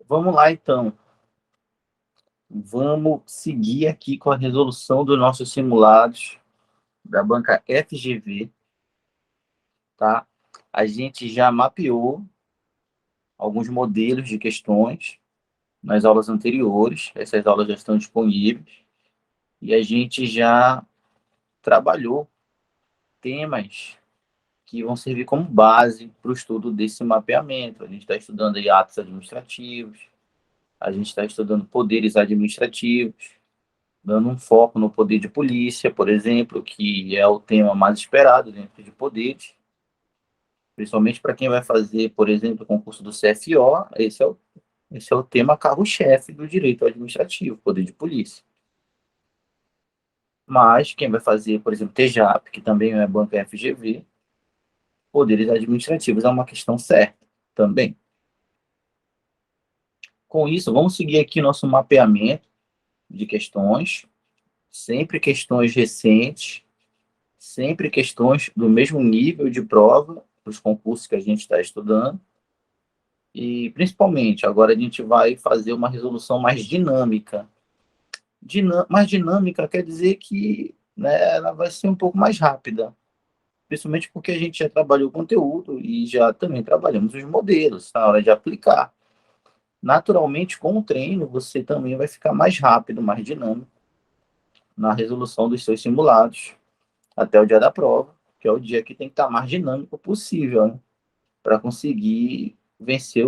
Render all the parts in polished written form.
Vamos lá, então. Vamos seguir aqui com a resolução dos nossos simulados da banca FGV, tá? A gente já mapeou alguns modelos de questões nas aulas anteriores, essas aulas já estão disponíveis, e a gente já trabalhou temas que vão servir como base para o estudo desse mapeamento. A gente está estudando aí atos administrativos, a gente está estudando poderes administrativos, dando um foco no poder de polícia, por exemplo, que é o tema mais esperado dentro de poderes, principalmente para quem vai fazer, por exemplo, o concurso do CFO, esse é o tema carro-chefe do direito administrativo, poder de polícia. Mas quem vai fazer, por exemplo, TJAP, que também é banca FGV, poderes administrativos é uma questão certa também. Com isso, vamos seguir aqui nosso mapeamento de questões, sempre questões recentes, sempre questões do mesmo nível de prova, dos concursos que a gente está estudando, e principalmente agora a gente vai fazer uma resolução mais dinâmica. Mais dinâmica quer dizer que, né, ela vai ser um pouco mais rápida, principalmente porque a gente já trabalhou o conteúdo e já também trabalhamos os modelos na hora de aplicar. Naturalmente, com o treino, você também vai ficar mais rápido, mais dinâmico na resolução dos seus simulados até o dia da prova, que é o dia que tem que estar mais dinâmico possível, né, para conseguir vencer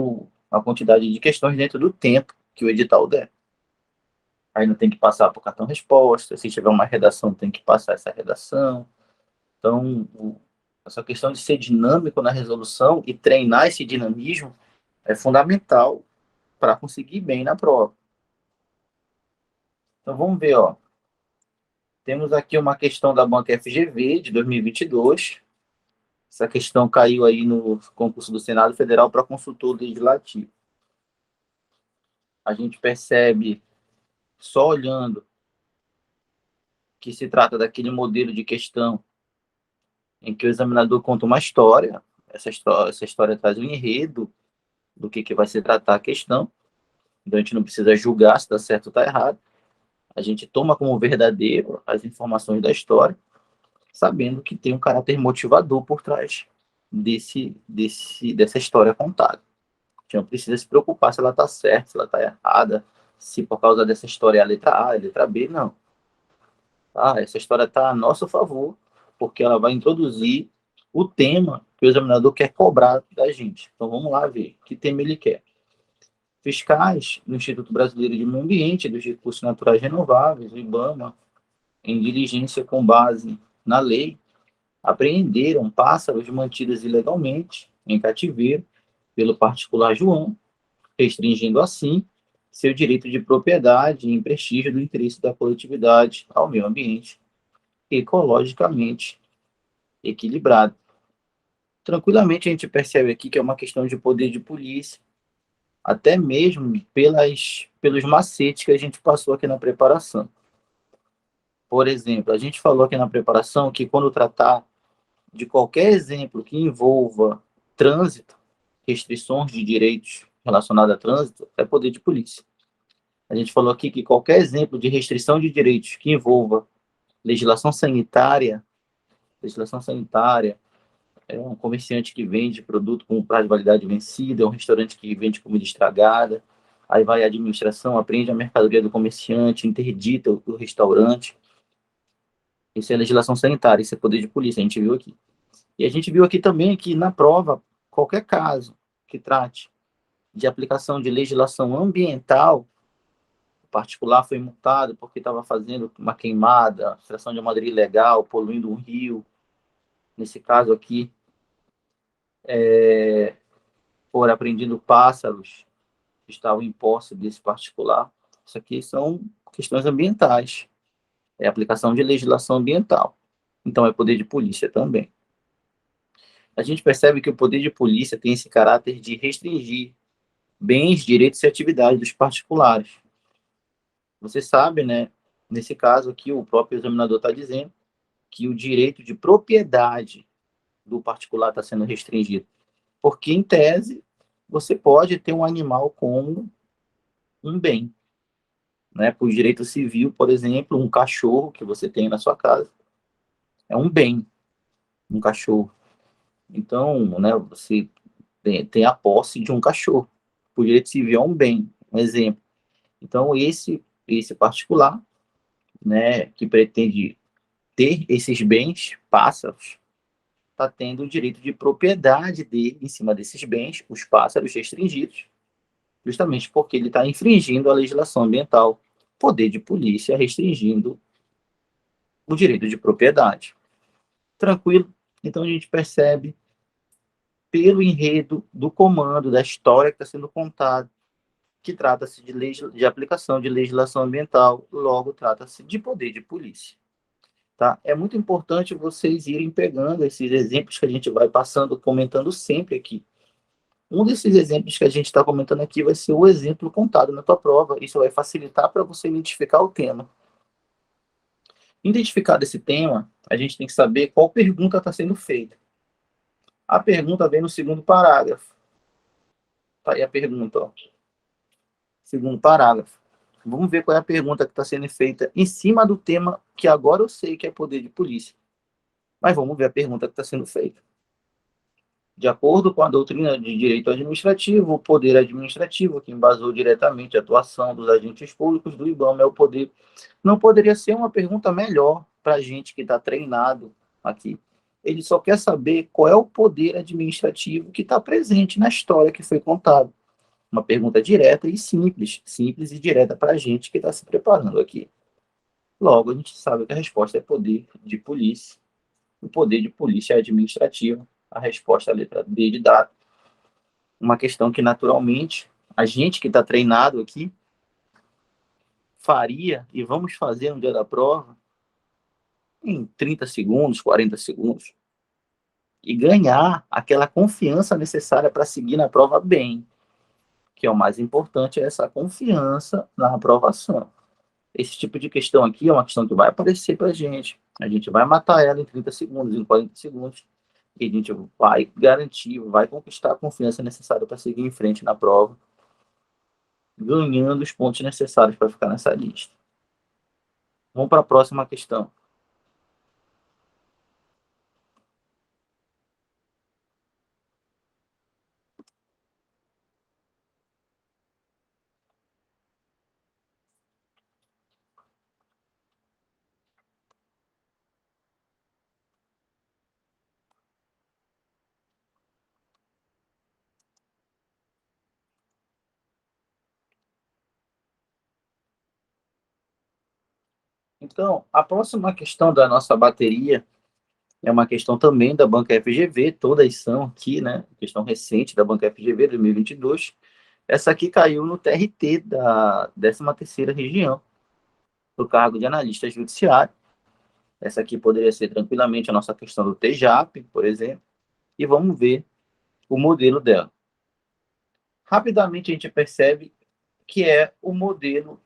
a quantidade de questões dentro do tempo que o edital der. Aí não tem que passar por cartão resposta, se tiver uma redação, tem que passar essa redação. Então, essa questão de ser dinâmico na resolução e treinar esse dinamismo é fundamental para conseguir bem na prova. Então, vamos ver, ó. Temos aqui uma questão da banca FGV de 2022. Essa questão caiu aí no concurso do Senado Federal para consultor legislativo. A gente percebe, só olhando, que se trata daquele modelo de questão em que o examinador conta uma história, essa história traz um enredo do que vai se tratar a questão, então a gente não precisa julgar se está certo ou está errado, a gente toma como verdadeiro as informações da história, sabendo que tem um caráter motivador por trás dessa história contada. A gente não precisa se preocupar se ela está certa, se ela está errada, se por causa dessa história é a letra A, a letra B, não. Essa história está a nosso favor, porque ela vai introduzir o tema que o examinador quer cobrar da gente. Então vamos lá ver que tema ele quer. Fiscais do Instituto Brasileiro de Meio Ambiente e dos Recursos Naturais Renováveis, o IBAMA, em diligência com base na lei, apreenderam pássaros mantidos ilegalmente em cativeiro pelo particular João, restringindo assim seu direito de propriedade em prestígio do interesse da coletividade ao meio ambiente ecologicamente equilibrado. Tranquilamente a gente percebe aqui que é uma questão de poder de polícia, até mesmo pelos macetes que a gente passou aqui na preparação. Por exemplo, a gente falou aqui na preparação que quando tratar de qualquer exemplo que envolva trânsito, restrições de direitos relacionados a trânsito, é poder de polícia. A gente falou aqui que qualquer exemplo de restrição de direitos que envolva legislação sanitária, é um comerciante que vende produto com prazo de validade vencida, é um restaurante que vende comida estragada, aí vai a administração, apreende a mercadoria do comerciante, interdita o restaurante. Isso é legislação sanitária, isso é poder de polícia, a gente viu aqui. E a gente viu aqui também que na prova, qualquer caso que trate de aplicação de legislação ambiental, o particular foi multado porque estava fazendo uma queimada, extração de madeira ilegal, poluindo um rio, nesse caso aqui, por apreendido pássaros que estavam em posse desse particular. Isso aqui são questões ambientais, é aplicação de legislação ambiental. Então, é poder de polícia também. A gente percebe que o poder de polícia tem esse caráter de restringir bens, direitos e atividades dos particulares. Você sabe, né, nesse caso aqui, o próprio examinador está dizendo que o direito de propriedade do particular está sendo restringido. Porque, em tese, você pode ter um animal como um bem, né? Por direito civil, por exemplo, um cachorro que você tem na sua casa é um bem, um cachorro. Então, né, você tem a posse de um cachorro. Por direito civil é um bem, um exemplo. Então, esse particular, né, que pretende ter esses bens, pássaros, está tendo o direito de propriedade dele em cima desses bens, os pássaros restringidos, justamente porque ele está infringindo a legislação ambiental, poder de polícia restringindo o direito de propriedade. Tranquilo? Então a gente percebe pelo enredo do comando, da história que está sendo contada, que trata-se de aplicação de legislação ambiental, logo trata-se de poder de polícia. Tá? É muito importante vocês irem pegando esses exemplos que a gente vai passando, comentando sempre aqui. Um desses exemplos que a gente está comentando aqui vai ser o exemplo contado na tua prova. Isso vai facilitar para você identificar o tema. Identificado esse tema, a gente tem que saber qual pergunta está sendo feita. A pergunta vem no segundo parágrafo. Tá aí a pergunta, ó. Segundo parágrafo. Vamos ver qual é a pergunta que está sendo feita em cima do tema que agora eu sei que é poder de polícia. Mas vamos ver a pergunta que está sendo feita. De acordo com a doutrina de direito administrativo, o poder administrativo, que embasou diretamente a atuação dos agentes públicos do IBAMA, é o poder. Não poderia ser uma pergunta melhor para a gente que está treinado aqui. Ele só quer saber qual é o poder administrativo que está presente na história que foi contada. Uma pergunta direta e simples, simples e direta para a gente que está se preparando aqui. Logo, a gente sabe que a resposta é poder de polícia. O poder de polícia é administrativo. A resposta é a letra B de dado. Uma questão que, naturalmente, a gente que está treinado aqui faria e vamos fazer no dia da prova em 30 segundos, 40 segundos, e ganhar aquela confiança necessária para seguir na prova bem, que é o mais importante, é essa confiança na aprovação. Esse tipo de questão aqui é uma questão que vai aparecer para a gente vai matar ela em 30 segundos, em 40 segundos, e a gente vai garantir, vai conquistar a confiança necessária para seguir em frente na prova, ganhando os pontos necessários para ficar nessa lista. Vamos para a próxima questão. Então, a próxima questão da nossa bateria é uma questão também da Banca FGV, todas são aqui, né? Questão recente da Banca FGV 2022. Essa aqui caiu no TRT da 13ª região, do cargo de analista judiciário. Essa aqui poderia ser tranquilamente a nossa questão do TJAP, por exemplo, e vamos ver o modelo dela. Rapidamente a gente percebe que é o modelo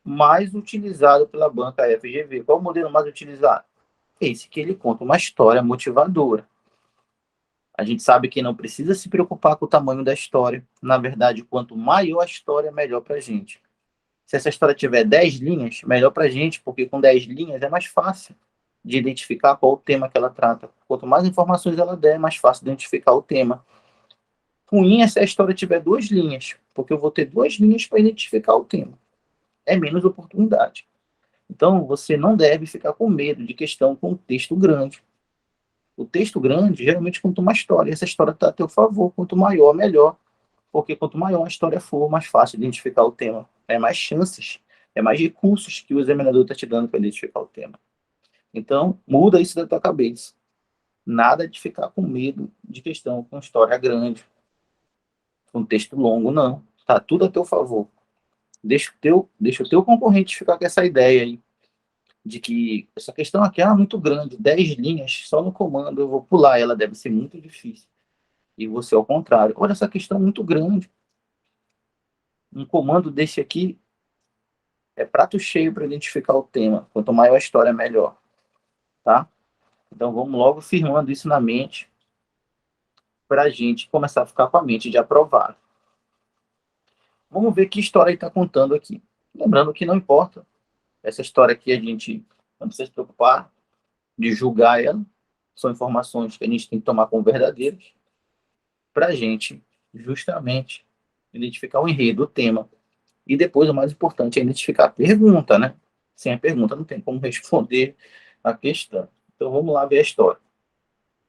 mais utilizado pela banca FGV. Qual é o modelo mais utilizado? Esse que ele conta uma história motivadora. A gente sabe que não precisa se preocupar com o tamanho da história. Na verdade, quanto maior a história, melhor para a gente. Se essa história tiver 10 linhas, melhor para a gente, porque com 10 linhas é mais fácil de identificar qual o tema que ela trata. Quanto mais informações ela der, é mais fácil de identificar o tema. Ruim é se a história tiver 2 linhas, porque eu vou ter 2 linhas para identificar o tema. É menos oportunidade. Então, você não deve ficar com medo de questão com texto grande. O texto grande geralmente conta uma história, e essa história está a teu favor. Quanto maior, melhor, porque quanto maior a história for, mais fácil identificar o tema. É mais chances, é mais recursos que o examinador está te dando para identificar o tema. Então, muda isso da tua cabeça. Nada de ficar com medo de questão com história grande, com texto longo, não. Está tudo a teu favor. Deixa o teu concorrente ficar com essa ideia aí, de que essa questão aqui é muito grande, 10 linhas só no comando, eu vou pular, ela deve ser muito difícil. E você, ao contrário, olha essa questão muito grande. Um comando desse aqui é prato cheio para identificar o tema. Quanto maior a história, melhor. Tá? Então vamos logo firmando isso na mente para a gente começar a ficar com a mente de aprovado. Vamos ver que história ele está contando aqui. Lembrando que não importa. Essa história aqui a gente não precisa se preocupar de julgar ela. São informações que a gente tem que tomar como verdadeiras para a gente, justamente, identificar o enredo, o tema. E depois, o mais importante é identificar a pergunta, né? Sem a pergunta não tem como responder a questão. Então, vamos lá ver a história.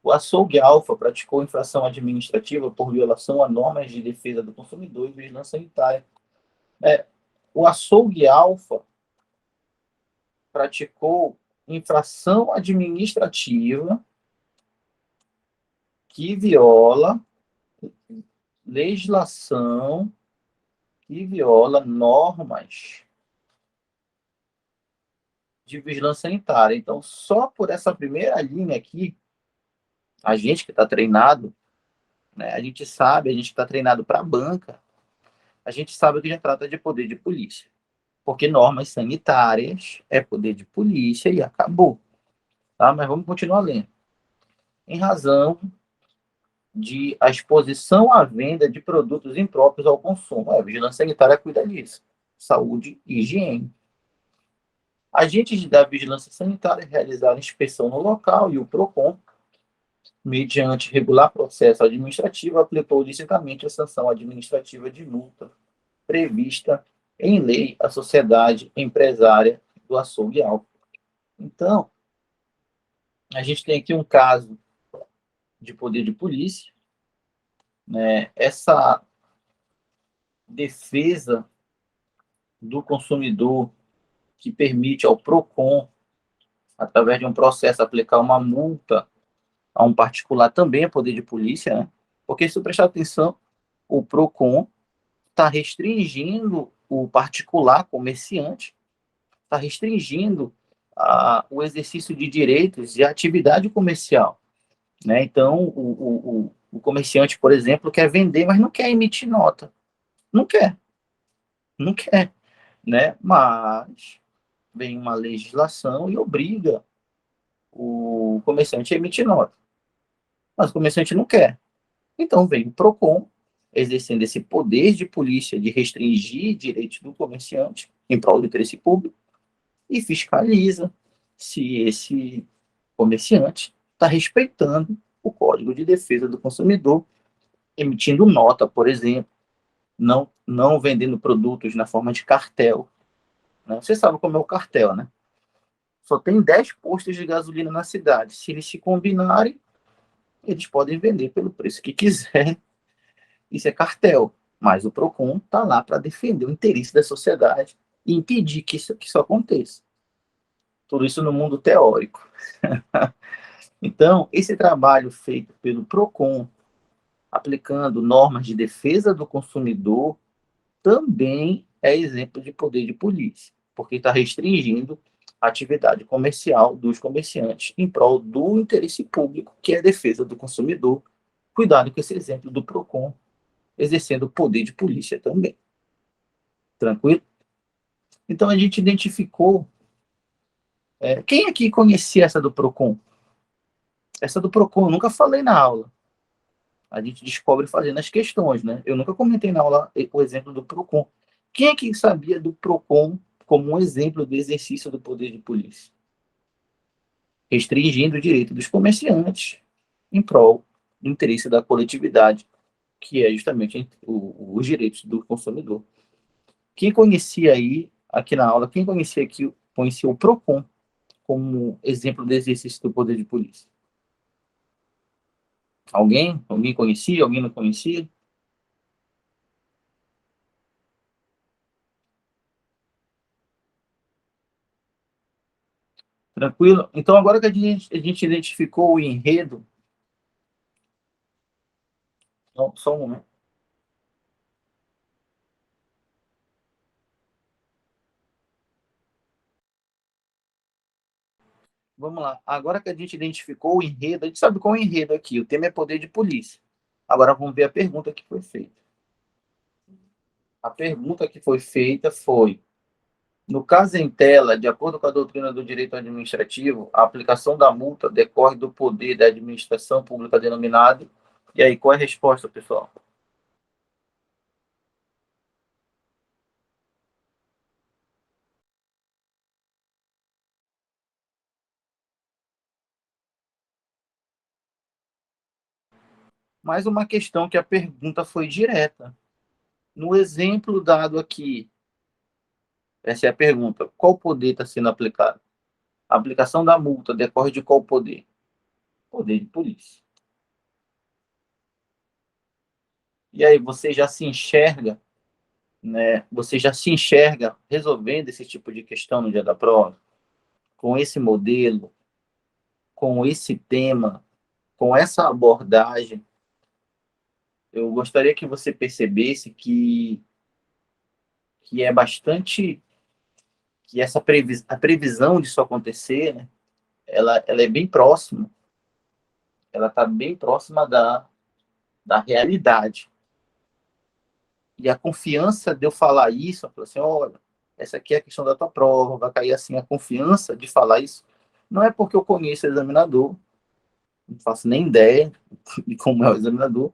O açougue Alfa praticou infração administrativa por violação a normas de defesa do consumidor e vigilância sanitária. O açougue Alfa praticou infração administrativa que viola legislação, que viola normas de vigilância sanitária. Então, só por essa primeira linha aqui, a gente que está treinado, né, a gente sabe, a gente está treinado para a banca, a gente sabe que já trata de poder de polícia. Porque normas sanitárias é poder de polícia e acabou. Tá? Mas vamos continuar lendo. Em razão de a exposição à venda de produtos impróprios ao consumo. A vigilância sanitária cuida disso. Saúde e higiene. Agentes da vigilância sanitária realizaram inspeção no local e o PROCON, mediante regular processo administrativo, aplicou licitamente a sanção administrativa de multa prevista em lei à sociedade empresária do açougue Alfa. Então, a gente tem aqui um caso de poder de polícia, né? Essa defesa do consumidor que permite ao PROCON, através de um processo, aplicar uma multa a um particular também é poder de polícia, né? Porque se você prestar atenção, o PROCON está restringindo o particular comerciante, está restringindo o exercício de direitos e a atividade comercial, né? Então, o comerciante, por exemplo, quer vender, mas não quer emitir nota. Não quer, não quer, né? Mas vem uma legislação e obriga o comerciante a emitir nota. Mas o comerciante não quer. Então vem o PROCON, exercendo esse poder de polícia de restringir direitos do comerciante em prol do interesse público e fiscaliza se esse comerciante está respeitando o Código de Defesa do Consumidor, emitindo nota, por exemplo, não vendendo produtos na forma de cartel. Né? Você sabe como é o cartel, né? Só tem 10 postos de gasolina na cidade. Se eles se combinarem, eles podem vender pelo preço que quiser. Isso é cartel. Mas o PROCON está lá para defender o interesse da sociedade e impedir que isso aconteça. Tudo isso no mundo teórico. Então, esse trabalho feito pelo PROCON, aplicando normas de defesa do consumidor, também é exemplo de poder de polícia, porque está restringindo a atividade comercial dos comerciantes em prol do interesse público, que é a defesa do consumidor. Cuidado com esse exemplo do PROCON, exercendo o poder de polícia também. Tranquilo? Então, a gente identificou... quem aqui conhecia essa do PROCON? Essa do PROCON eu nunca falei na aula. A gente descobre fazendo as questões, né? Eu nunca comentei na aula o exemplo do PROCON. Quem é que sabia do PROCON como um exemplo do exercício do poder de polícia? Restringindo o direito dos comerciantes em prol do interesse da coletividade, que é justamente os direitos do consumidor. Quem conhecia aí, aqui na aula, quem conhecia o PROCON como exemplo do exercício do poder de polícia? Alguém? Alguém conhecia? Alguém não conhecia? Tranquilo? Então, agora que a gente identificou o enredo, só um momento. Vamos lá. Agora que a gente identificou o enredo, a gente sabe qual é o enredo aqui. O tema é poder de polícia. Agora vamos ver a pergunta que foi feita. A pergunta que foi feita foi: no caso em tela, de acordo com a doutrina do direito administrativo, a aplicação da multa decorre do poder da administração pública denominado. E aí, qual é a resposta, pessoal? mais uma questão que a pergunta foi direta. No exemplo dado aqui, essa é a pergunta: qual poder está sendo aplicado? A aplicação da multa decorre de qual poder? Poder de polícia. E aí, você já se enxerga, né? Você já se enxerga resolvendo esse tipo de questão no dia da prova? Com esse modelo, com esse tema, com essa abordagem? Eu gostaria que você percebesse que é bastante, que a previsão disso acontecer, né, ela é bem próxima, ela está bem próxima da realidade. E a confiança de eu falar isso, eu falo assim, olha, essa aqui é a questão da tua prova, vai cair assim, a confiança de falar isso, não é porque eu conheço o examinador, não faço nem ideia de como é o examinador,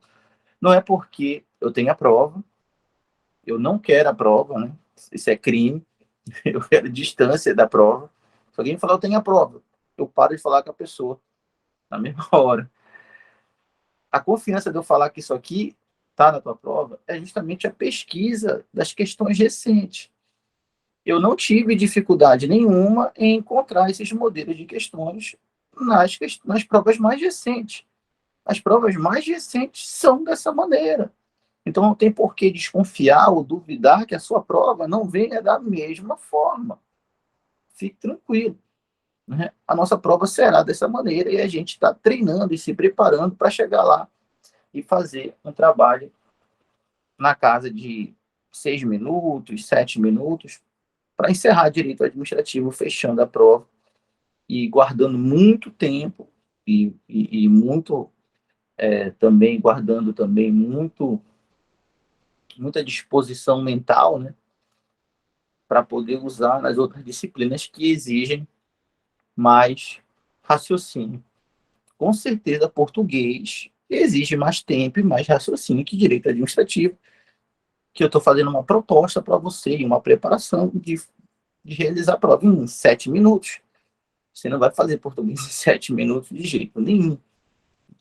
não é porque eu tenho a prova, eu não quero a prova, né? Isso é crime, eu quero distância da prova. Se alguém falar, eu tenho a prova, eu paro de falar com a pessoa na mesma hora. A confiança de eu falar que isso aqui está na tua prova é justamente a pesquisa das questões recentes. Eu não tive dificuldade nenhuma em encontrar esses modelos de questões nas provas mais recentes. As provas mais recentes são dessa maneira. Então não tem por que desconfiar ou duvidar que a sua prova não venha da mesma forma. Fique tranquilo, né? A nossa prova será dessa maneira e a gente está treinando e se preparando para chegar lá e fazer um trabalho na casa de 6 minutos, 7 minutos, para encerrar direito administrativo, fechando a prova e guardando muito tempo e muito também guardando também muita disposição mental, né, para poder usar nas outras disciplinas que exigem mais raciocínio. Com certeza, português exige mais tempo e mais raciocínio que direito administrativo, que eu estou fazendo uma proposta para você e uma preparação de realizar a prova em 7 minutos. Você não vai fazer português em 7 minutos de jeito nenhum.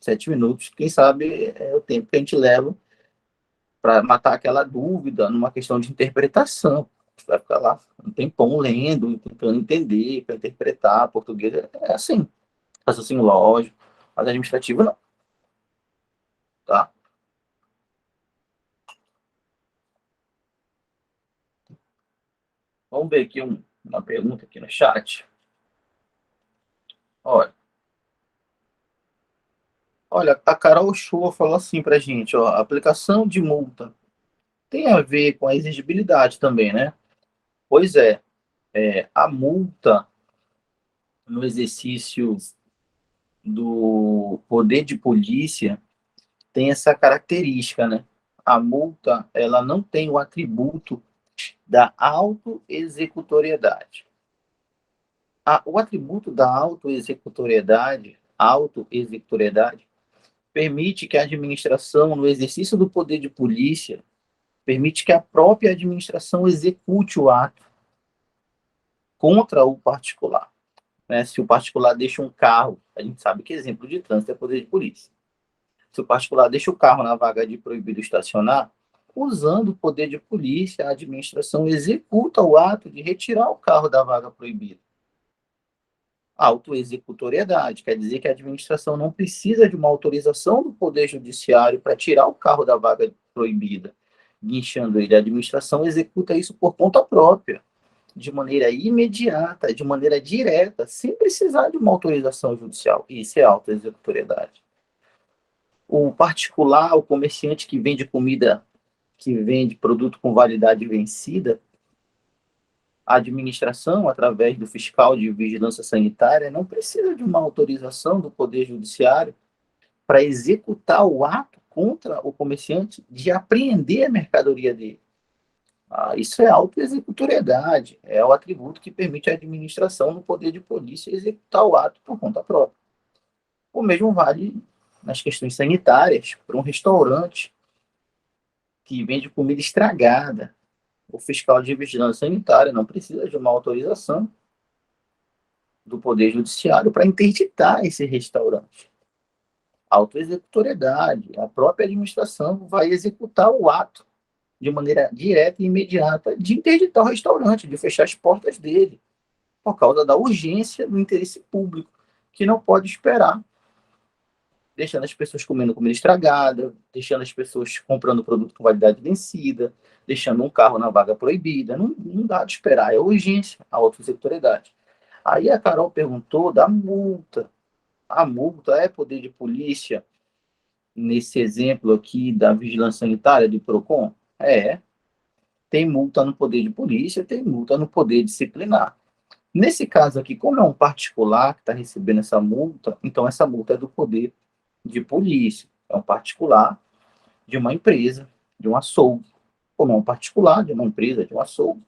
7 minutos, quem sabe é o tempo que a gente leva para matar aquela dúvida numa questão de interpretação. Você vai ficar lá um tempão lendo, tentando entender, para interpretar. Português é assim, raciocínio lógico, mas administrativo não, tá? Vamos ver aqui uma pergunta aqui no chat. Olha, olha, a Carol Shoa falou assim para a gente, ó, a aplicação de multa tem a ver com a exigibilidade também, né? Pois a multa no exercício do poder de polícia tem essa característica, né? A multa, ela não tem o atributo da autoexecutoriedade. O atributo da autoexecutoriedade permite que a administração, no exercício do poder de polícia, permite que a própria administração execute o ato contra o particular. Né? Se o particular deixa um carro, a gente sabe que exemplo de trânsito é poder de polícia. Se o particular deixa o carro na vaga de proibido estacionar, usando o poder de polícia, a administração executa o ato de retirar o carro da vaga proibida. Autoexecutoriedade quer dizer que a administração não precisa de uma autorização do Poder Judiciário para tirar o carro da vaga proibida, guinchando ele. A administração executa isso por conta própria, de maneira imediata, de maneira direta, sem precisar de uma autorização judicial. Isso é autoexecutoriedade. O particular, o comerciante que vende comida, que vende produto com validade vencida, a administração, através do fiscal de vigilância sanitária, não precisa de uma autorização do Poder Judiciário para executar o ato contra o comerciante de apreender a mercadoria dele. Isso é autoexecutoriedade, é o atributo que permite à administração no poder de polícia executar o ato por conta própria. O mesmo vale nas questões sanitárias, para um restaurante que vende comida estragada. O fiscal de vigilância sanitária não precisa de uma autorização do Poder Judiciário para interditar esse restaurante. autoexecutoriedade. A própria administração vai executar o ato de maneira direta e imediata de interditar o restaurante, de fechar as portas dele, por causa da urgência do interesse público, que não pode esperar, deixando as pessoas comendo comida estragada, deixando as pessoas comprando produto com validade vencida, deixando um carro na vaga proibida. Não dá de esperar, é urgência a autoexecutoriedade. Aí a Carol perguntou da multa. A multa é poder de polícia, nesse exemplo aqui da vigilância sanitária do PROCON? Tem multa no poder de polícia, tem multa no poder disciplinar. Nesse caso aqui, como é um particular que está recebendo essa multa, então essa multa é do poder de polícia. É um particular de uma empresa, de um açougue. Como é um particular de uma empresa, de um açougue,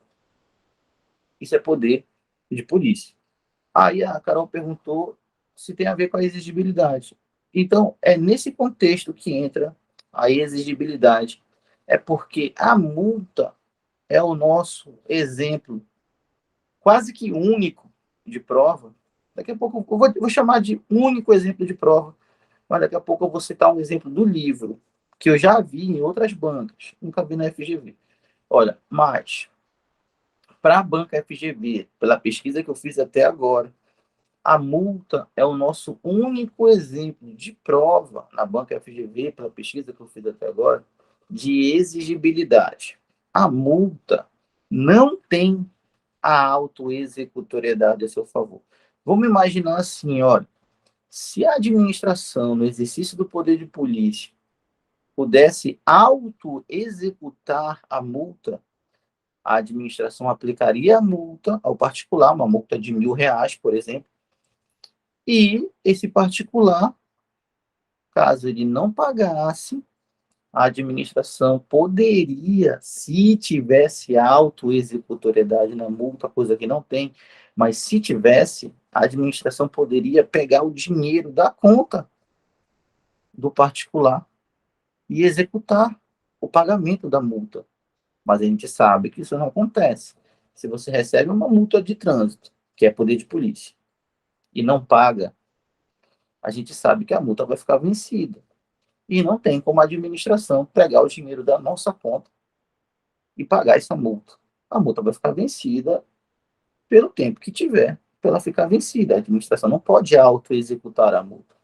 isso é poder de polícia. Aí a Carol perguntou se tem a ver com a exigibilidade. Então, é nesse contexto que entra a exigibilidade. É porque a multa é o nosso exemplo quase que único de prova. Daqui a pouco eu vou chamar de único exemplo de prova, mas daqui a pouco eu vou citar um exemplo do livro, que eu já vi em outras bancas, nunca vi na FGV. Olha, mas para a banca FGV, pela pesquisa que eu fiz até agora, a multa é o nosso único exemplo de prova na banca FGV, pela pesquisa que eu fiz até agora, de exigibilidade. A multa não tem a autoexecutoriedade a seu favor. Vamos imaginar assim, olha, se a administração, no exercício do poder de polícia, pudesse autoexecutar a multa, a administração aplicaria a multa ao particular, uma multa de R$ 1.000, por exemplo, e esse particular, caso ele não pagasse, a administração poderia, se tivesse autoexecutoriedade na multa, coisa que não tem, mas se tivesse, a administração poderia pegar o dinheiro da conta do particular e executar o pagamento da multa. Mas a gente sabe que isso não acontece. Se você recebe uma multa de trânsito, que é poder de polícia, e não paga, a gente sabe que a multa vai ficar vencida. E não tem como a administração pegar o dinheiro da nossa conta e pagar essa multa. A multa vai ficar vencida pelo tempo que tiver para ela ficar vencida. A administração não pode auto-executar a multa.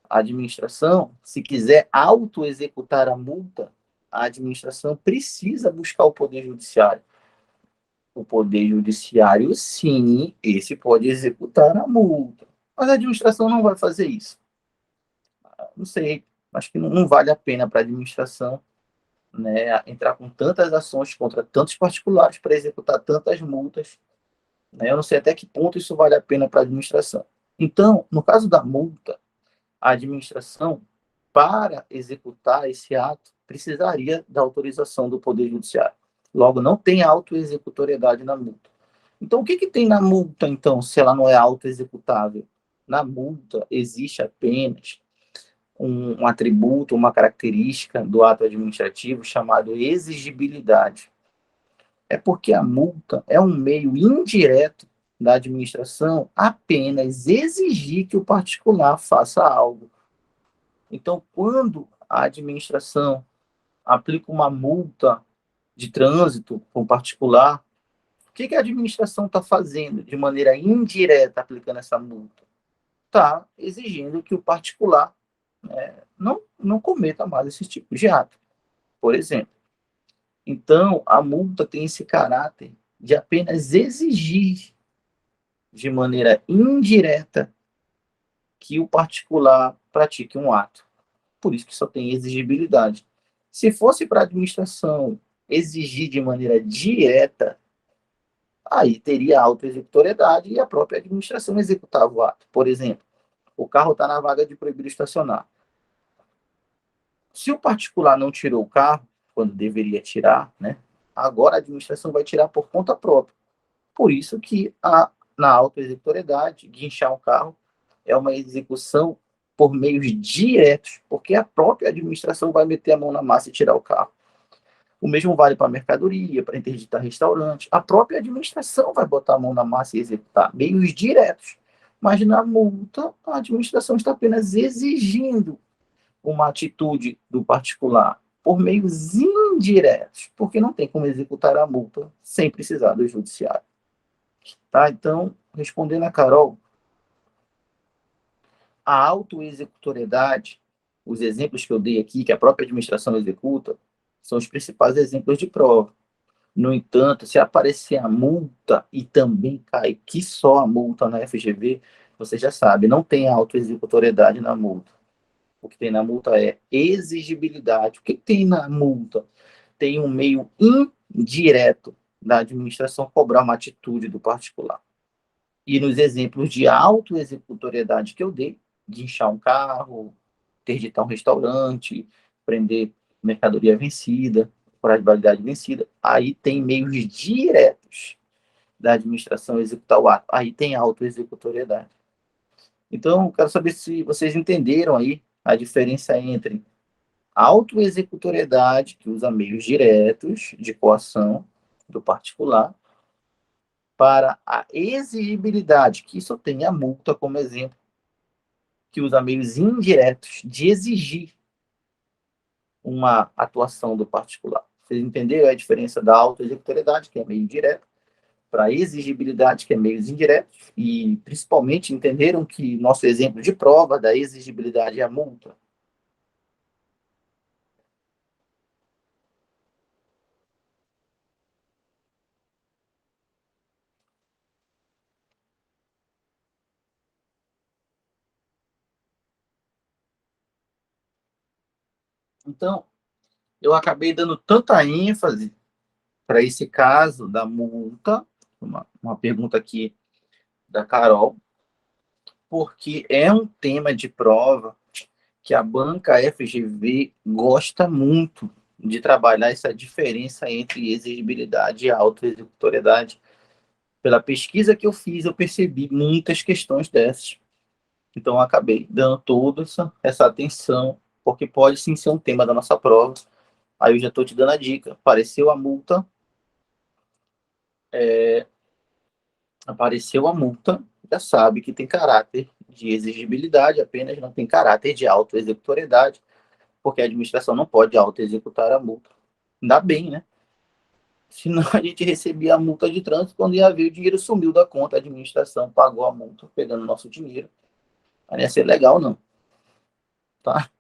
A administração, se quiser auto-executar a multa, a administração precisa buscar o Poder Judiciário. O Poder Judiciário, sim, esse pode executar a multa. Mas a administração não vai fazer isso. Não sei, acho que não vale a pena para a administração, né, entrar com tantas ações contra tantos particulares para executar tantas multas. Né? Eu não sei até que ponto isso vale a pena para a administração. Então, no caso da multa, a administração, para executar esse ato, precisaria da autorização do Poder Judiciário. Logo, não tem autoexecutoriedade na multa. Então, o que tem na multa, então, se ela não é autoexecutável? Na multa existe apenas um atributo, uma característica do ato administrativo chamado exigibilidade. É porque a multa é um meio indireto da administração apenas exigir que o particular faça algo. Então, quando a administração aplica uma multa de trânsito para um particular, o que a administração está fazendo de maneira indireta aplicando essa multa? Está exigindo que o particular, né, não cometa mais esse tipo de ato, por exemplo. Então, a multa tem esse caráter de apenas exigir de maneira indireta que o particular pratique um ato. Por isso que só tem exigibilidade. Se fosse para a administração exigir de maneira direta, aí teria autoexecutoriedade e a própria administração executava o ato. Por exemplo, o carro está na vaga de proibido estacionar. Se o particular não tirou o carro, quando deveria tirar, né, agora a administração vai tirar por conta própria. Por isso que na autoexecutoriedade, guinchar um carro é uma execução por meios diretos, porque a própria administração vai meter a mão na massa e tirar o carro. O mesmo vale para mercadoria, para interditar restaurante. A própria administração vai botar a mão na massa e executar meios diretos. Mas na multa, a administração está apenas exigindo uma atitude do particular por meios indiretos, porque não tem como executar a multa sem precisar do judiciário. Tá? Então, respondendo a Carol, a autoexecutoriedade, os exemplos que eu dei aqui, que a própria administração executa, são os principais exemplos de prova. No entanto, se aparecer a multa e também cai que só a multa na FGV, você já sabe, não tem autoexecutoriedade na multa. O que tem na multa é exigibilidade. O que tem na multa? Tem um meio indireto da administração cobrar uma atitude do particular. E nos exemplos de autoexecutoriedade que eu dei, de inchar um carro, interditar um restaurante, prender mercadoria vencida, prazo de validade vencida, aí tem meios diretos da administração executar o ato. Aí tem autoexecutoriedade. Então, quero saber se vocês entenderam aí a diferença entre autoexecutoriedade, que usa meios diretos de coação do particular, para a exigibilidade, que isso tem a multa como exemplo, que usa meios indiretos de exigir uma atuação do particular. Vocês entenderam a diferença da autoexecutoriedade, que é meio direto, para a exigibilidade, que é meios indiretos, e principalmente entenderam que nosso exemplo de prova da exigibilidade é a multa. Então, eu acabei dando tanta ênfase para esse caso da multa, uma pergunta aqui da Carol, porque é um tema de prova que a banca FGV gosta muito de trabalhar essa diferença entre exigibilidade e autoexecutoriedade. Pela pesquisa que eu fiz, eu percebi muitas questões dessas. Então, eu acabei dando toda essa atenção, porque pode sim ser um tema da nossa prova. Aí eu já estou te dando a dica. Apareceu a multa, já sabe que tem caráter de exigibilidade, apenas não tem caráter de autoexecutoriedade, porque a administração não pode auto-executar a multa. Ainda bem, né? Senão a gente recebia a multa de trânsito, quando ia ver o dinheiro sumiu da conta, a administração pagou a multa, pegando nosso dinheiro. Não ia ser legal, não. Tá?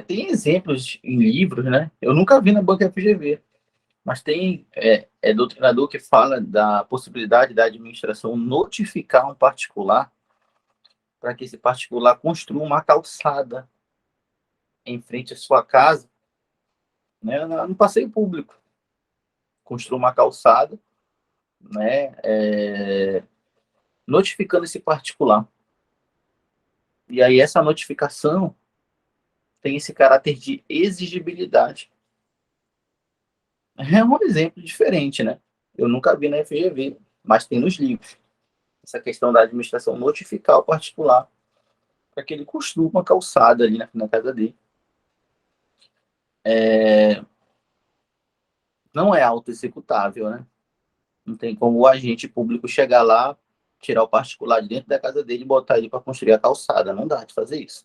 Tem exemplos em livros, né? Eu nunca vi na banca FGV, mas tem doutrinador que fala da possibilidade da administração notificar um particular para que esse particular construa uma calçada em frente à sua casa, né, no passeio público. Construa uma calçada, né, notificando esse particular. E aí essa notificação tem esse caráter de exigibilidade. É um exemplo diferente, né? Eu nunca vi na FGV, mas tem nos livros. Essa questão da administração notificar o particular para que ele construa uma calçada ali na casa dele. Não é auto-executável, né? Não tem como o agente público chegar lá, tirar o particular de dentro da casa dele e botar ele para construir a calçada. Não dá de fazer isso.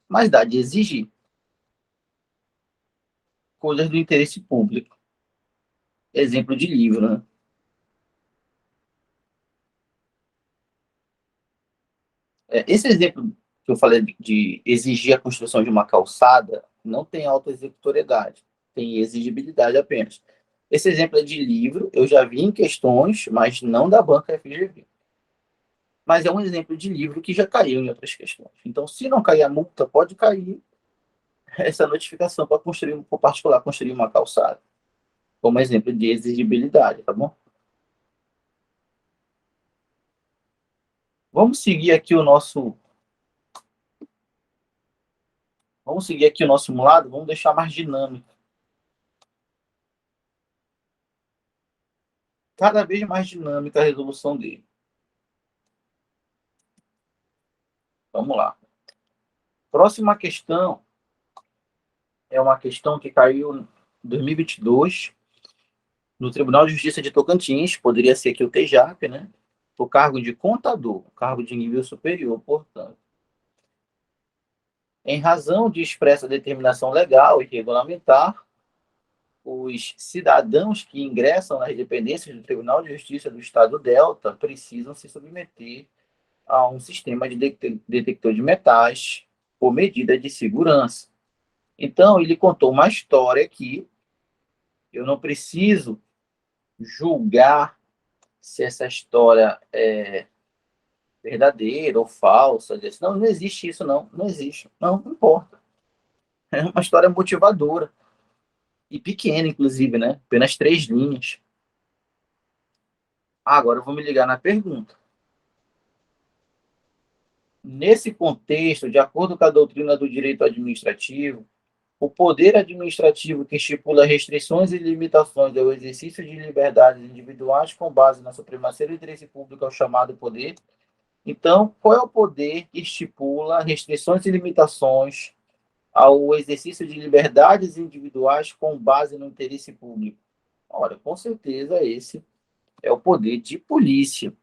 Mas dá de exigir coisas do interesse público. Exemplo de livro, né? Esse exemplo que eu falei de exigir a construção de uma calçada não tem autoexecutoriedade, tem exigibilidade apenas. Esse exemplo é de livro, eu já vi em questões, mas não da banca FGV. Mas é um exemplo de livro que já caiu em outras questões. Então, se não cair a multa, pode cair essa notificação para construir, por particular, construir uma calçada, como exemplo de exigibilidade, tá bom? Vamos seguir aqui o nosso, vamos seguir aqui o nosso simulado, vamos deixar mais dinâmico, cada vez mais dinâmica a resolução dele. Vamos lá. Próxima questão é uma questão que caiu em 2022 no Tribunal de Justiça de Tocantins, poderia ser aqui o TJAP, né? O cargo de contador, cargo de nível superior, portanto. Em razão de expressa determinação legal e regulamentar, os cidadãos que ingressam nas dependências do Tribunal de Justiça do Estado Delta precisam se submeter a um sistema de detector de metais por medida de segurança. Então, ele contou uma história que eu não preciso julgar se essa história é verdadeira ou falsa. Não, não existe isso, não. Não existe. Não, não importa. É uma história motivadora. E pequena, inclusive, né? Apenas 3 linhas. Agora eu vou me ligar na pergunta. Nesse contexto, de acordo com a doutrina do direito administrativo, o poder administrativo que estipula restrições e limitações ao exercício de liberdades individuais com base na supremacia do interesse público é o chamado poder. Então, qual é o poder que estipula restrições e limitações ao exercício de liberdades individuais com base no interesse público? Olha, com certeza esse é o poder de polícia,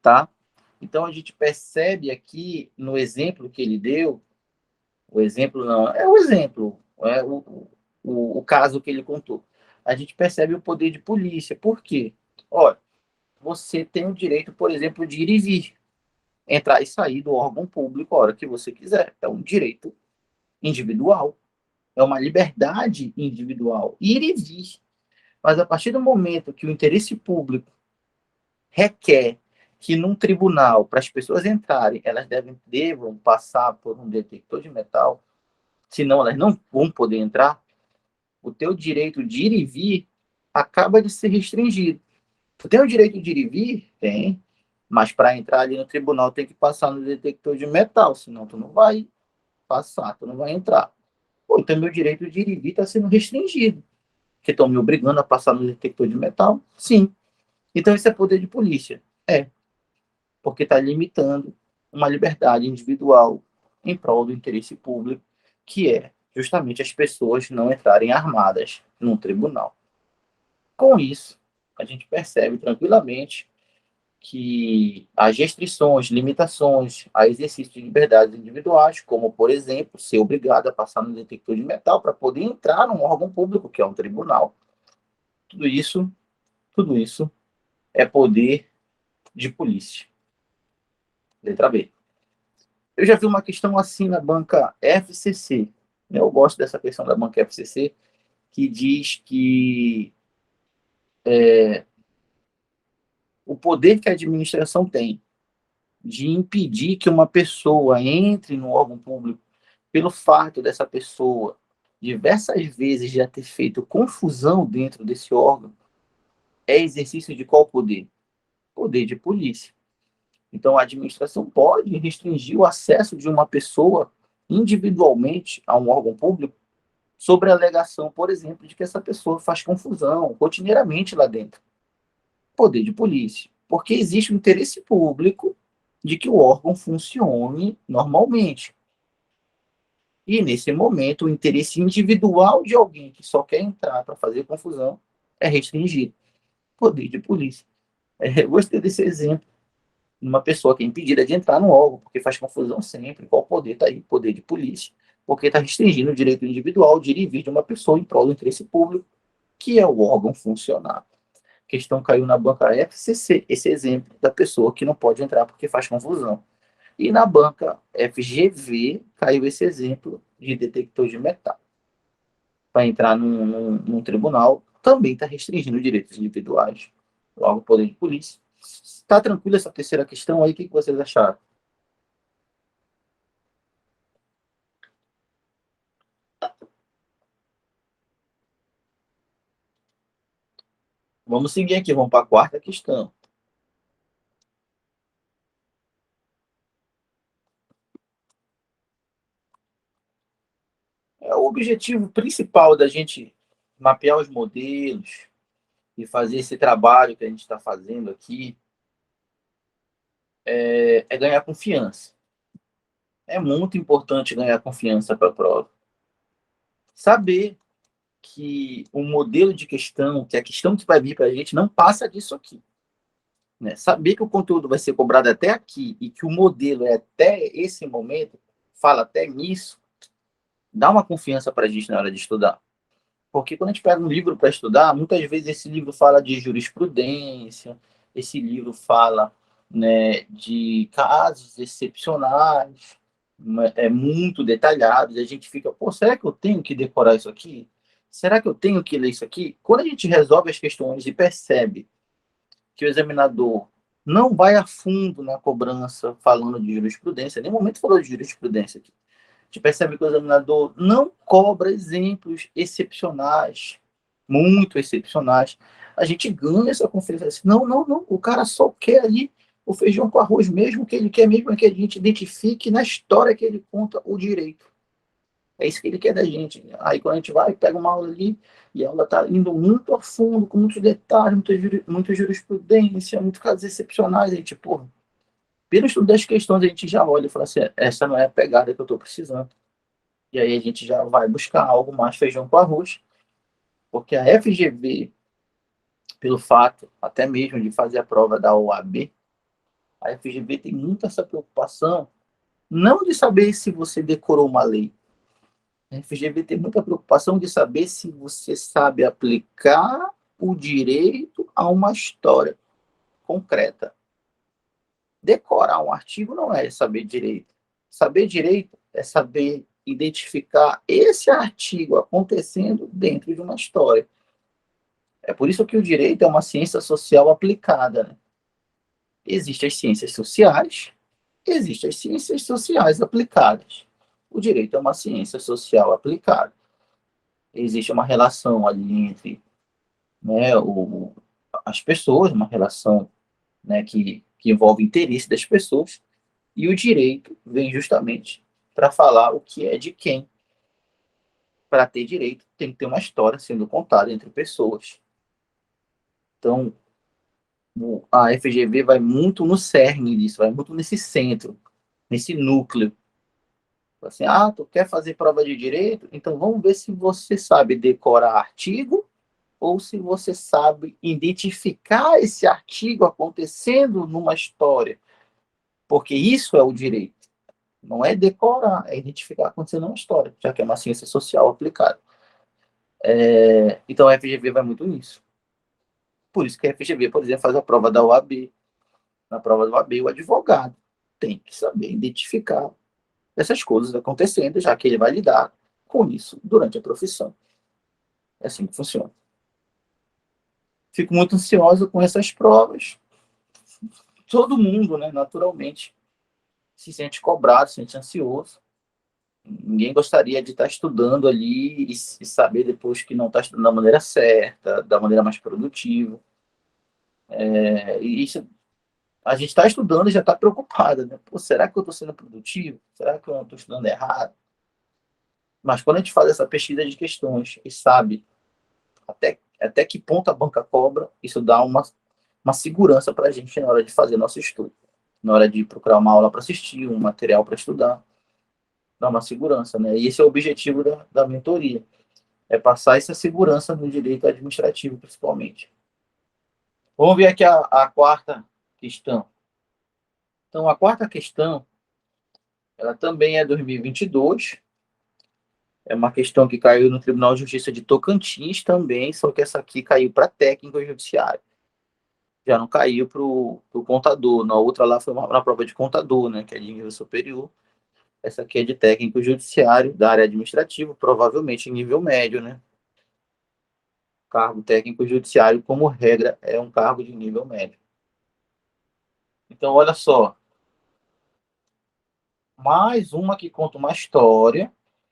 tá? Então, a gente percebe aqui no exemplo que ele deu, o exemplo não, é o exemplo, é o caso que ele contou. A gente percebe o poder de polícia. Por quê? Olha, você tem o direito, por exemplo, de ir e vir, entrar e sair do órgão público a hora que você quiser. É um direito individual, é uma liberdade individual, ir e vir. Mas a partir do momento que o interesse público requer que num tribunal, para as pessoas entrarem, elas devam passar por um detector de metal, senão elas não vão poder entrar, o teu direito de ir e vir acaba de ser restringido. Tu tem o direito de ir e vir? Tem. Mas para entrar ali no tribunal tem que passar no detector de metal, senão tu não vai passar, tu não vai entrar. Pô, então meu direito de ir e vir está sendo restringido. Que estão me obrigando a passar no detector de metal? Sim. Então isso é poder de polícia? É, porque está limitando uma liberdade individual em prol do interesse público, que é justamente as pessoas não entrarem armadas num tribunal. Com isso, a gente percebe tranquilamente que as restrições, limitações a exercício de liberdades individuais, como, por exemplo, ser obrigado a passar no detector de metal para poder entrar num órgão público, que é um tribunal, tudo isso, tudo isso é poder de polícia. Letra B. Eu já vi uma questão assim na banca FCC. Eu gosto dessa questão da banca FCC, que diz que o poder que a administração tem de impedir que uma pessoa entre no órgão público pelo fato dessa pessoa diversas vezes já ter feito confusão dentro desse órgão, é exercício de qual poder? Poder de polícia. Então, a administração pode restringir o acesso de uma pessoa individualmente a um órgão público sobre a alegação, por exemplo, de que essa pessoa faz confusão rotineiramente lá dentro. Poder de polícia. Porque existe um interesse público de que o órgão funcione normalmente. E, nesse momento, o interesse individual de alguém que só quer entrar para fazer confusão é restringido. Poder de polícia. Eu gostei desse exemplo. Uma pessoa que é impedida de entrar no órgão, porque faz confusão sempre. Qual poder está aí? Poder de polícia. Porque está restringindo o direito individual de ir e vir de uma pessoa em prol do interesse público, que é o órgão funcionar. A questão caiu na banca FCC, esse exemplo da pessoa que não pode entrar porque faz confusão. E na banca FGV caiu esse exemplo de detector de metal. Para entrar num tribunal, também está restringindo direitos individuais. Logo, poder de polícia. Está tranquilo essa terceira questão aí? O que vocês acharam? Vamos seguir aqui, vamos para a quarta questão. O objetivo principal da gente mapear os modelos e fazer esse trabalho que a gente está fazendo aqui é ganhar confiança. É muito importante ganhar confiança para a prova. Saber que o modelo de questão, que a questão que vai vir para a gente não passa disso aqui. Né? Saber que o conteúdo vai ser cobrado até aqui e que o modelo é até esse momento, fala até nisso, dá uma confiança para a gente na hora de estudar. Porque quando a gente pega um livro para estudar, muitas vezes esse livro fala de jurisprudência, esse livro fala, né, de casos excepcionais, muito detalhados, e a gente fica, pô, será que eu tenho que decorar isso aqui? Será que eu tenho que ler isso aqui? Quando a gente resolve as questões e percebe que o examinador não vai a fundo na cobrança falando de jurisprudência, em nenhum momento falou de jurisprudência aqui. A gente percebe que o examinador não cobra exemplos excepcionais, muito excepcionais. A gente ganha essa confiança. Não, não, não. O cara só quer ali o feijão com arroz mesmo, que ele quer mesmo é que a gente identifique na história que ele conta o direito. É isso que ele quer da gente. Aí quando a gente vai, pega uma aula ali, e a aula está indo muito a fundo, com muitos detalhes, muita jurisprudência, muitos casos excepcionais, a gente, porra, pelo estudo das questões, a gente já olha e fala assim, essa não é a pegada que eu estou precisando. E aí a gente já vai buscar algo mais feijão com arroz, porque a FGV, pelo fato até mesmo de fazer a prova da OAB, a FGV tem muito essa preocupação, não de saber se você decorou uma lei, a FGV tem muita preocupação de saber se você sabe aplicar o direito a uma história concreta. Decorar um artigo não é saber direito. Saber direito é saber identificar esse artigo acontecendo dentro de uma história. É por isso que o direito é uma ciência social aplicada. Né? Existem as ciências sociais, existem as ciências sociais aplicadas. O direito é uma ciência social aplicada. Existe uma relação ali entre, né, as pessoas, uma relação, né, que envolve o interesse das pessoas, e o direito vem justamente para falar o que é de quem. Para ter direito, tem que ter uma história sendo contada entre pessoas. Então, a FGV vai muito no cerne disso, vai muito nesse centro, nesse núcleo. Assim, tu quer fazer prova de direito? Então vamos ver se você sabe decorar artigo ou se você sabe identificar esse artigo acontecendo numa história. Porque isso é o direito. Não é decorar, é identificar acontecendo numa história, já que é uma ciência social aplicada. Então a FGV vai muito nisso. Por isso que a FGV, por exemplo, faz a prova da OAB. Na prova da OAB, o advogado tem que saber identificar essas coisas acontecendo, já que ele vai lidar com isso durante a profissão. É assim que funciona. Fico muito ansioso com essas provas. Todo mundo, né, naturalmente, se sente cobrado, se sente ansioso. Ninguém gostaria de estar estudando ali e saber depois que não está estudando da maneira certa, da maneira mais produtiva. E isso, a gente está estudando e já está preocupado, né? Pô, será que eu estou sendo produtivo? Será que eu não estou estudando errado? Mas quando a gente faz essa pesquisa de questões e sabe até que ponto a banca cobra, isso dá uma segurança para a gente na hora de fazer nosso estudo. Na hora de procurar uma aula para assistir, um material para estudar, dá uma segurança, né? E esse é o objetivo da mentoria, é passar essa segurança no direito administrativo, principalmente. Vamos ver aqui a quarta questão. Então, a quarta questão, ela também é 2022, é uma questão que caiu no Tribunal de Justiça de Tocantins também, só que essa aqui caiu para técnico judiciário. Já não caiu para o contador. Na outra lá foi uma prova de contador, né, que é de nível superior. Essa aqui é de técnico judiciário, da área administrativa, provavelmente em nível médio, né? Cargo técnico judiciário, como regra, é um cargo de nível médio. Então, olha só. Mais uma que conta uma história,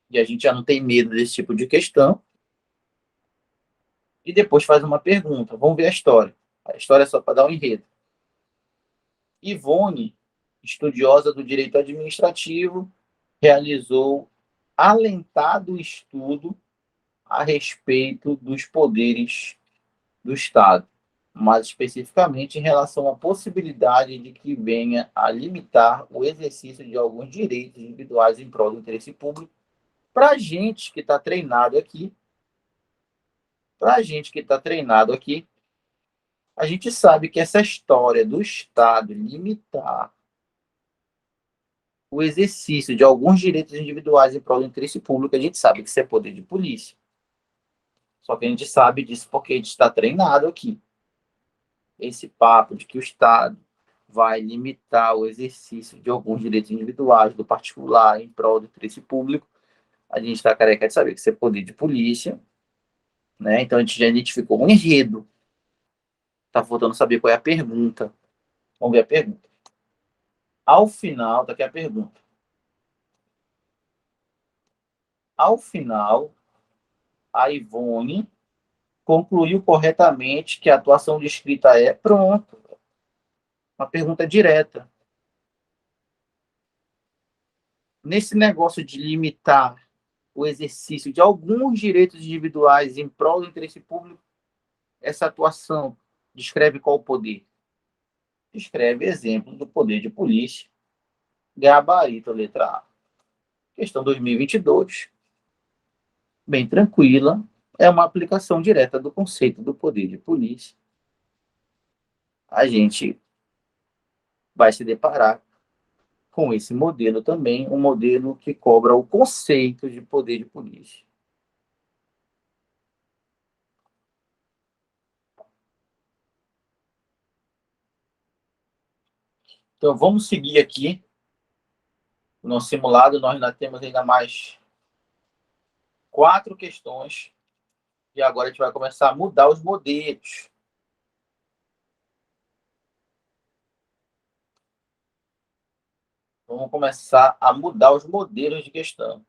e a gente já não tem medo desse tipo de questão. E depois faz uma pergunta. Vamos ver a história. A história é só para dar um enredo. Ivone, estudiosa do direito administrativo, realizou alentado estudo a respeito dos poderes do Estado, mais especificamente em relação à possibilidade de que venha a limitar o exercício de alguns direitos individuais em prol do interesse público Para a gente que está treinado aqui, a gente sabe que essa história do Estado limitar o exercício de alguns direitos individuais em prol do interesse público, a gente sabe que isso é poder de polícia. Só que a gente sabe disso porque a gente está treinado aqui. Esse papo de que o Estado vai limitar o exercício de alguns direitos individuais do particular em prol do interesse público, a gente está careca de saber que isso é poder de polícia, né? Então a gente já identificou um enredo. Tá faltando saber qual é a pergunta. Vamos ver a pergunta. Ao final, tá aqui a pergunta. Ao final, a Ivone concluiu corretamente que a atuação descrita é pronto. Uma pergunta direta. Nesse negócio de limitar o exercício de alguns direitos individuais em prol do interesse público, essa atuação descreve qual poder? Descreve exemplo do poder de polícia, gabarito, letra A. Questão 2022, bem tranquila, é uma aplicação direta do conceito do poder de polícia. A gente vai se deparar com esse modelo também, um modelo que cobra o conceito de poder de polícia. Então, vamos seguir aqui o nosso simulado. Nós ainda temos ainda mais 4 questões e agora a gente vai começar a mudar os modelos. Vamos começar a mudar os modelos de questão.